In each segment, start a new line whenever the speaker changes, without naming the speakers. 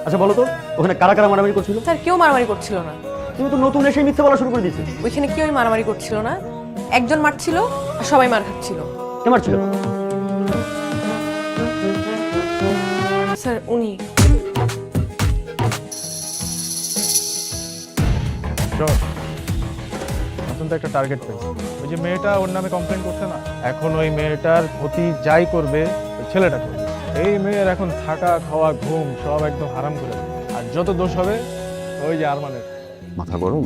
আচ্ছা বলো তো ওখানে কারা কারা মারামারি করছিল?
স্যার কেউ মারামারি করছিল না।
তুমি তো নতুন এসে মিথ্যে বলা শুরু করে দিয়েছো।
ওইখানে কেউই মারামারি করছিল না, একজন মারছিল আর সবাই মার খাচ্ছিল।
কে মারছিল?
স্যার উনি।
এখন তো একটা টার্গেট পেয়েছে। ওই যে মেয়েটা ওর নামে কমপ্লেন করছে না, এখন ওই মেয়েটার ক্ষতি যাই করবে ওই ছেলেটা করবে। এই মেয়ের এখন থাকা খাওয়া ঘুম সব একদম হারাম করে দেবে। আর যত দোষ হবে ওই যে আরমানের।
মাথা গরম?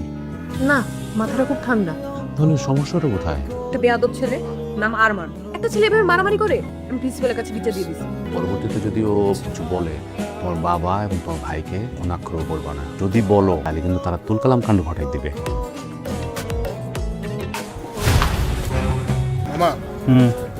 না, মাথাটা খুব ঠান্ডা।
তাহলে সমস্যাটা কোথায়?
একটা বেয়াদব ছেলে নাম আরমান, একটা ছেলে এভাবে মারামারি করে। আমি প্রিন্সিপালের কাছে বিচার দিয়ে দিয়েছি।
পরবর্তীতে যদি ও কিছু বলে তোমার বাবা এবং তোমার ভাইকে অনাগ্রহ করবা না। যদি বলো তাহলে কিন্তু তারা তুলকালাম কাণ্ড ঘটাই দিবে।
মামা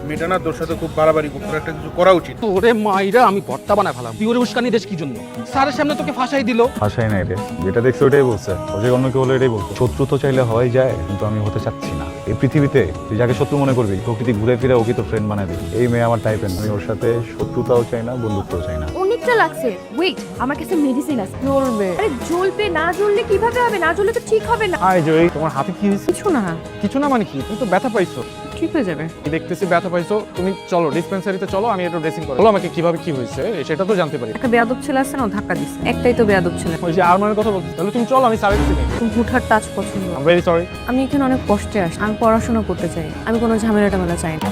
মেয়েটা না তোর সাথে খুব বাড়াবাড়ি করতো, একটা কিছু করা উচিত।
ওরে মাইরা আমি ভর্তা বানায় ফেলাম। তুই ওরে উস্কানি দেশ কি জন্য? স্যারের সামনে তোকে ফাঁসাই দিল।
আশাই নাই রে, যেটা দেখছে ওটাই বলছে। ও যে অন্য কেউ হলে এটাই বলতো। শত্রু তো চাইলে হওয়াই যায়, কিন্তু আমি হতে চাচ্ছি না। এই পৃথিবীতে তুই যাকে শত্রু মনে করবি প্রকৃতি ঘুরে ফিরে ওকে তো ফ্রেন্ড বানায় দিবি। এই মেয়ে আমার টাইপের না। আমি ওর সাথে শত্রুতাও চাই না, বন্ধুত্বও চাই না।
অনেকটা লাগছে। ওয়েট, আমার কাছে মেডিসিন আছে। জ্বলবে। আরে জ্বলবে না, জ্বললে কিভাবে হবে? না জ্বললে তো ঠিক হবে না।
আয় জয়ী, তোমার হাতে কি হয়েছে?
কিছু না,
কিছু না মানে কি? তুমি তো ব্যথা পাইছো।
ঠিক হয়ে যাবে।
দেখতেছি ব্যথা পাইছো, তুমি চলো ডিসপেন্সারিতে চলো, আমি একটু ড্রেসিং করবো। বলো আমাকে কিভাবে কি হয়েছে সেটা তো জানতে পারি।
একটা বেয়াদব ছেলে আছে না, ও ধাক্কা দিচ্ছে। একটাই তো বেয়াদব ছেলে।
ওই যে আরমানের কথা বলছিস, তাহলে তুমি চলো, আমি সার্ভিস দিই।
তুমি হুটহাট টাচ পছন্দ।
I am very sorry.
আমি এখানে অনেক কষ্টে আসি, আমি পড়াশোনা করতে চাই, আমি কোনো ঝামেলা টামেলা চাই না।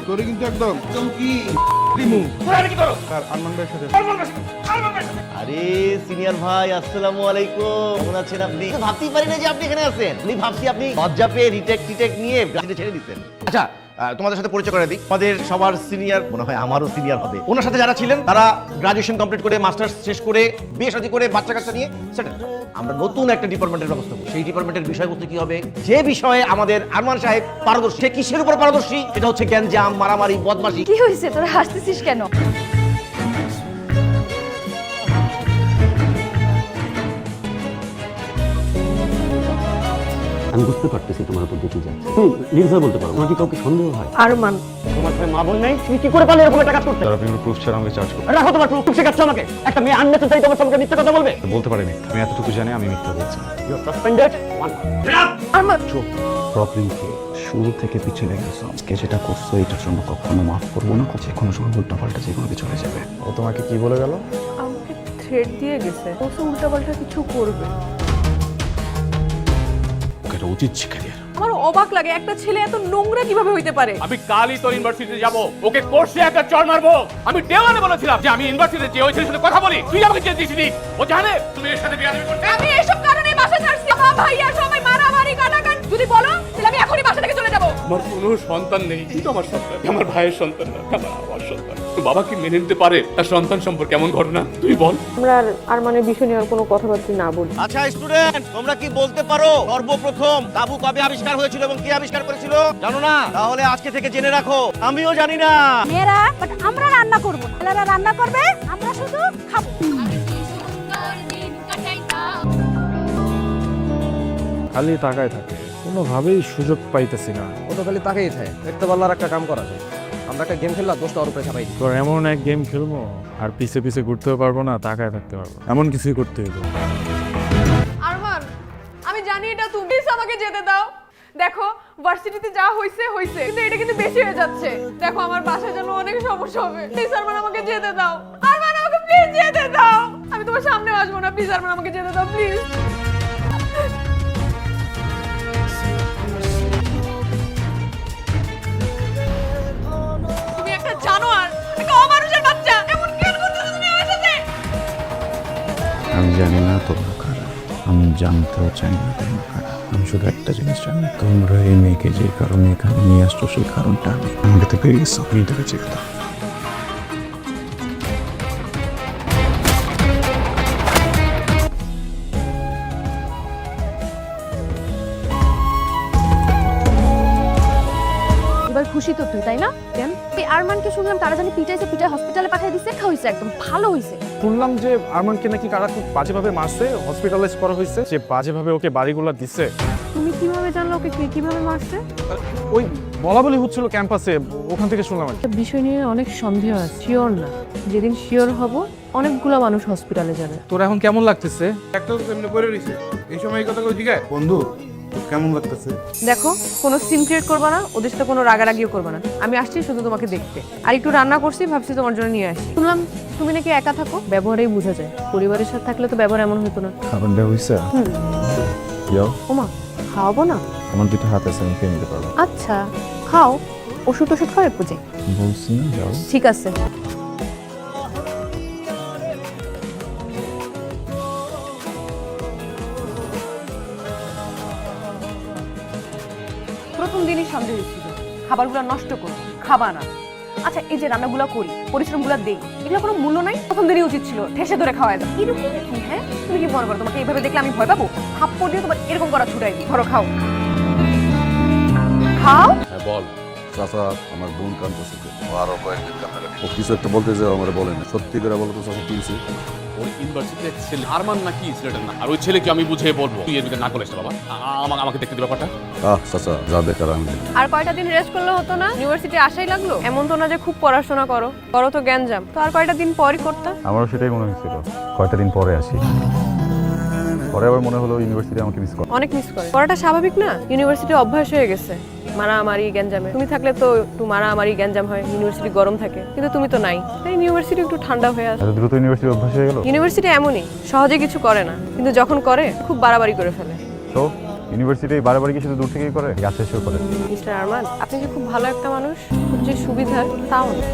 তোরে কিন্তু একদম চমকি
স্যার আরমান ভাইয়ের সাথে
আরে সিনিয়র ভাই, আসসালামু আলাইকুম। কেমন আছেন আপনি? ভাবতেই পারি না যে আপনি এখানে আছেন। আমি ভাবছি আপনি লজ্জা পেয়ে রিটেক নিয়ে গাড়িটা ছেড়ে দিতেন। আচ্ছা, তোমাদের সাথে পরিচয় করে দিই। আমাদের সবার সিনিয়র, মনে হয় আমারও সিনিয়র হবে। ওনার সাথে যারা ছিলেন তারা গ্রাজুয়েশন কমপ্লিট করে মাস্টার্স শেষ করে বিয়ে শাদী করে বাচ্চা কাচ্চা নিয়ে সেটেল। আমরা নতুন একটা ডিপার্টমেন্টের ব্যবস্থা করি। সেই ডিপার্টমেন্টের বিষয়বস্তু কি হবে? যে বিষয়ে আমাদের আরমান সাহেব পারদর্শী। সে কিসের উপর পারদর্শী? এটা হচ্ছে গ্যাঞ্জাম, মারামারি, বদমাশি।
কি হয়েছে? তোরা হাসতেছিস কেন?
আমি বুঝতে পারতেছি তোমার উপর দেখি যাচ্ছে। তুমি নির্ভয় বলতে পারো, তোমার কি কাউকে সন্দেহ হয়?
আরমান,
তোমার ভাই মা বোন নেই, তুমি কি করে পারলে এরকম একটা কাজ করতে?
স্যার আপনি প্রুফ ছাড়া আমাকে চার্জ করতে
রাখো তোমার প্রুফ শেখাচ্ছ আমাকে। একটা মেয়ে আননেসেসারি তোমার সঙ্গে মিথ্যা কথা বলবে।
বলতে পারিনি। আমি এতটুকু জানি আমি মিথ্যা বলছি।
You are suspended.
Arman.
Problem কি? শুরু থেকে পিছনে গেছো। আজকে যেটা করছো এটার জন্য কখনো মাফ করবো না। যে কোনো সময় উল্টা পাল্টা যে কোনো কিছু হয়ে যাবে।
ও তোমাকে কি বলে গেল?
আমাকে থ্রেড দিয়ে গেছে, ও তো উল্টাপাল্টা কিছু করবে।
ওকে এটা উচিত শিক্ষা দিয়ে।
আমার অবাক লাগে একটা ছেলে এত নোংরা কিভাবে হইতে পারে।
আমি কালই তোর ইউনিভার্সিটিতে যাব, ওকে কোর্সে একটা চড় মারবো। আমি দেওয়ালে বলেছিলাম যে আমি ইউনিভার্সিটিতে যে ওই ছেলের সাথে কথা বলি, তুই আমাকে চেয়ে দিছিস। ও জানে তুমি এর সাথে বিয়াদবি করতে।
আমি এইসব কারণে বাসা ছাড়ছি। আমার ভাইয়া সবাই মারামারি কাটাকাটি যদি বলো তাহলে আমি এখনই বাসা থেকে চলে যাব।
আমার কোনো সন্তান নেই, কিন্তু আমার সন্তান, আমার ভাইয়ের সন্তান না, আমার সন্তান। তো বাবা কি মেনে নিতে পারে তার সন্তান সম্পর্কে এমন ঘটনা? তুই বল।
আমরা আর মানে বিষয় নিয়ে আর কোনো কথাবার্তা না বলি।
আচ্ছা স্টুডেন্ট, তোমরা কি বলতে পারো সর্বপ্রথম তাবু কবে আবিষ্কার হয়েছিল এবং কে আবিষ্কার করেছিল? জানো না? তাহলে আজকে থেকে জেনে রাখো, আমিও জানি না।
মেয়েরা বাট আমরা রান্না করব না। ছেলেরা রান্না করবে, আমরা শুধু খাবো।
খালি তাকায় থাকে, কোনোভাবেই সুযোগ পাইতেছি না।
ও তো খালি তাকেই থাকে। দেখতে পারলার একটা কাম করা যায়, আমরা একটা গেম খেললাম, দোষটা ওর উপরে চাপাই দিই।
তোর এমন এক গেম খেলবো আর পিছে পিছে ঘুরতেও পারবো না, তাকায় থাকতে পারবো, এমন কিছুই করতে হইব।
আরমান, আমি জানি এটা তুমি, প্লিজ আমাকে যেতে দাও। দেখো ভার্সিটিতে যা হইছে হইছে, কিন্তু এটা কিন্তু বেশি হয়ে যাচ্ছে। দেখো আমার বাসায় যেন অনেক সমস্যা হবে। প্লিজ আরমান আমাকে যেতে দাও। আরমান আমাকে প্লিজ যেতে দাও। আমি তোমার সামনে আসবো না। প্লিজ আরমান আমাকে যেতে দাও প্লিজ। তুমি একটা জানোয়ার, একটা অমানুষের বাচ্চা। এমন কেন করতেছো তুমি আমার সাথে?
আমি জানি না তোমরা কারা, আমি জানতেও চাই না তোমরা কারা। আমি শুধু একটা জিনিস জানি, তোমরা এই মেয়েকে যে কারণে এখানে নিয়ে আসছো সেই কারণটা আমি। আমাকে তো পেয়ে গেছো, আমি তোকে চিন্তা।
এবার খুশি তো তুই, তাই না? কেন এই আরমানকে শুনলাম তারা জানি পিটাইছে, পিটাই হসপিটালে পাঠিয়ে দিছে। দেখা হয়েছে, একদম ভালো হয়েছে।
শুনলাম যে আরমানকে নাকি কারা খুব বাজেভাবে মারছে, হসপিটালাইজ করা হয়েছে, যে বাজেভাবে ওকে বাড়িগুলো দিচ্ছে।
তুমি কিভাবে জানলো ওকে কিভাবে মারছে?
ওই বলা বলি হচ্ছিল ক্যাম্পাসে, ওখান থেকে শুনলাম আর কি।
বিষয় নিয়ে অনেক সন্দেহ আছে, শিওর না। যেদিন শিওর হব অনেকগুলো মানুষ হসপিটালে যাবে।
তোর এখন কেমন লাগতেছে?
একটা তো এমনি করে রইছে এই সময় এই কথা কই ঠিক আছে বন্ধু তোর কেমন লাগতেছে
দেখো, কোনো সিন ক্রিয়েট করবা না, ওদের সাথে কোনো রাগারাগিও করবা না। আমি আসছি শুধু তোমাকে দেখতে, আর একটু রান্না করছি, ভাবছি তোমার জন্য নিয়ে আসি। শুনলাম তুমি নাকি একা থাকো, ব্যবহারেই বোঝা যায়। পরিবারের সাথে থাকলে তো ব্যবহার এমন হতো না।
খাবার দেওয়া হয়েছে? যাও,
ওমা, খাওয়াবো না?
আমার দুটো হাত আছে, আমি খেয়ে নিতে পারবো।
আচ্ছা খাও, ওষুধ খাও একটু যাই।
বলছি না, যাও।
ঠিক আছে।
প্রথম দিনই সন্দেহ ছিল খাবারগুলো নষ্ট করো, খাবা না। আচ্ছা, এই যে রান্নাগুলো করি, পরিশ্রমগুলো দেই, এগুলো কোনো মূল্য নাই? প্রথম দিনই উচিত ছিল ঠেসে ধরে খাওয়াই দাও। এরকম কি? হ্যাঁ, তুমি কি মনে করো তোমাকে এইভাবে দেখলে আমি ভয় পাবো? থাপ্পড় দিয়ে তোমার এরকম করা ছুটাই দিই। ধরো, খাও খাও।
হ্যাঁ বল। চাচা, আমার বোন কাঁদতেছে, ও আরো কয়েকদিন কান্না, ও কিছু একটা বলতে যে আমার বলেন, সত্যি করে বলো তো চাচা কি হয়েছে?
ওই ইউনিভার্সিটির ছেলে আরমান নাকি ছেলেটার না, আর ওই ছেলেকে আমি বুঝিয়ে বলবো। তুই এর ভিতরে না করিস না বাবা, আমাকে দেখতে দে ব্যাপারটা।
চাচা যা দেখার আমি দেখি।
আর কয়টা দিন রেস্ট করলে হতো না? ইউনিভার্সিটি আসাই লাগলো? এমন তো না যে খুব পড়াশোনা করো, করো তো জ্ঞানজাম। তো আর কয়টা দিন পরই করতে।
আমারও সেটাই মনে হয়েছিল, কয়েকটা দিন পরে আসি। পরে আবার মনে হলো ইউনিভার্সিটি আমাকে মিস করে।
অনেক মিস করে। পড়াটা স্বাভাবিক না, ইউনিভার্সিটি অভ্যাস হয়ে গেছে মারামারি গ্যাঞ্জামে। তুমি থাকলে তো একটু মারামারি গ্যাঞ্জাম হয়, ইউনিভার্সিটি গরম থাকে, কিন্তু তুমি তো নাই, তাই ইউনিভার্সিটি একটু ঠান্ডা হয়ে আসে।
এত দ্রুত ইউনিভার্সিটি অভ্যাস হয়ে গেল।
ইউনিভার্সিটি এমনই, সহজে কিছু করে না, কিন্তু যখন করে খুব বাড়াবাড়ি করে ফেলে।
তো ইউনিভার্সিটি বারবার কি শুধু দূর থেকেই করে, কাছে এসেও করে?
মিস্টার আরমান, আপনি যে খুব ভালো একটা মানুষ, খুব যে সুবিধার তাও না।